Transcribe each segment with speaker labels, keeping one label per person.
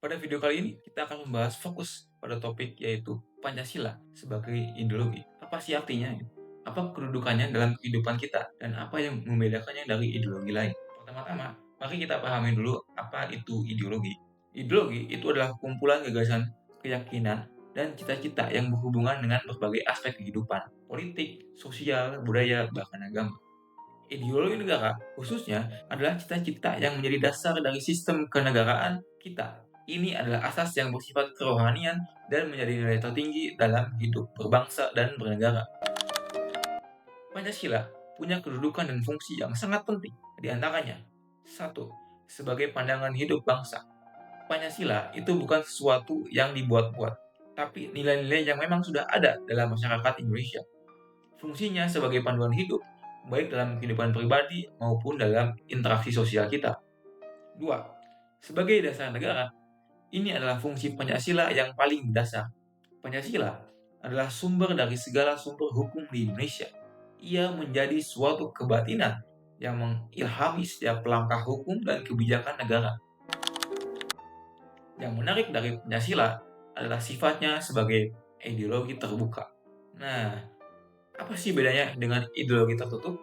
Speaker 1: Pada video kali ini, kita akan membahas fokus pada topik yaitu Pancasila sebagai ideologi. Apa sih artinya? Apa kedudukannya dalam kehidupan kita? Dan apa yang membedakannya dari ideologi lain? Pertama-tama, mari kita pahami dulu apa itu ideologi. Ideologi itu adalah kumpulan gagasan, keyakinan, dan cita-cita yang berhubungan dengan berbagai aspek kehidupan, politik, sosial, budaya, bahkan agama. Ideologi negara, khususnya, adalah cita-cita yang menjadi dasar dari sistem kenegaraan kita. Ini adalah asas yang bersifat kerohanian dan menjadi nilai tertinggi dalam hidup berbangsa dan bernegara. Pancasila punya kedudukan dan fungsi yang sangat penting. Di antaranya, 1. Sebagai pandangan hidup bangsa. Pancasila itu bukan sesuatu yang dibuat-buat, tapi nilai-nilai yang memang sudah ada dalam masyarakat Indonesia. Fungsinya sebagai panduan hidup, baik dalam kehidupan pribadi maupun dalam interaksi sosial kita. 2. Sebagai dasar negara, ini adalah fungsi Pancasila yang paling mendasar. Pancasila adalah sumber dari segala sumber hukum di Indonesia. Ia menjadi suatu kebatinan yang mengilhami setiap langkah hukum dan kebijakan negara. Yang menarik dari Pancasila adalah sifatnya sebagai ideologi terbuka. Nah, apa sih bedanya dengan ideologi tertutup?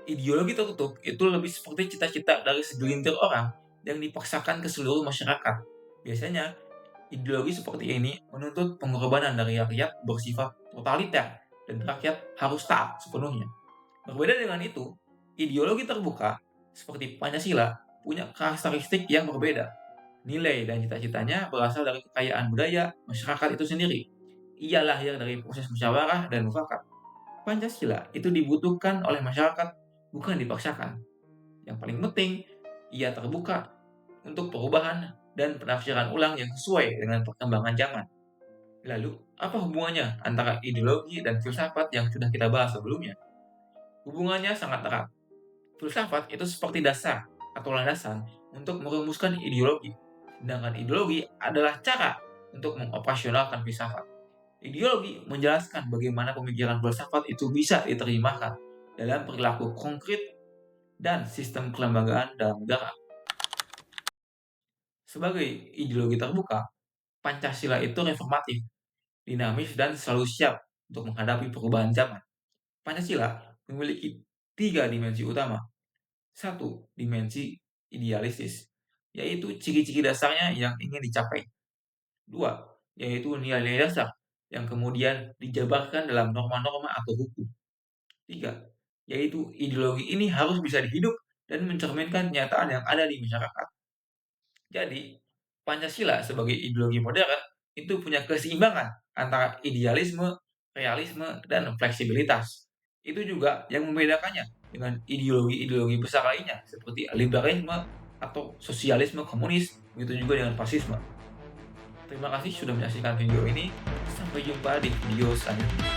Speaker 1: Ideologi tertutup itu lebih seperti cita-cita dari segelintir orang yang dipaksakan ke seluruh masyarakat. Biasanya, ideologi seperti ini menuntut pengorbanan dari rakyat bersifat totaliter dan rakyat harus taat sepenuhnya. Berbeda dengan itu, ideologi terbuka seperti Pancasila punya karakteristik yang berbeda. Nilai dan cita-citanya berasal dari kekayaan budaya masyarakat itu sendiri. Ia lahir dari proses musyawarah dan mufakat. Pancasila itu dibutuhkan oleh masyarakat, bukan dipaksakan. Yang paling penting, ia terbuka untuk perubahan dan penafsiran ulang yang sesuai dengan perkembangan zaman. Lalu, apa hubungannya antara ideologi dan filsafat yang sudah kita bahas sebelumnya? Hubungannya sangat erat. Filsafat itu seperti dasar atau landasan untuk merumuskan ideologi, sedangkan ideologi adalah cara untuk mengoperasionalkan filsafat. Ideologi menjelaskan bagaimana pemikiran filsafat itu bisa diterjemahkan dalam perilaku konkret dan sistem kelembagaan dalam negara. Sebagai ideologi terbuka, Pancasila itu reformatif, dinamis, dan selalu siap untuk menghadapi perubahan zaman. Pancasila memiliki 3 dimensi utama. 1. Dimensi idealistis, yaitu ciri-ciri dasarnya yang ingin dicapai. 2. Yaitu nilai-nilai dasar yang kemudian dijabarkan dalam norma-norma atau hukum. 3. Yaitu ideologi ini harus bisa dihidup dan mencerminkan kenyataan yang ada di masyarakat. Jadi, Pancasila sebagai ideologi modern itu punya keseimbangan antara idealisme, realisme, dan fleksibilitas. Itu juga yang membedakannya dengan ideologi-ideologi besar lainnya seperti liberalisme atau sosialisme komunis, begitu juga dengan fasisme. Terima kasih sudah menyaksikan video ini. Sampai jumpa di video selanjutnya.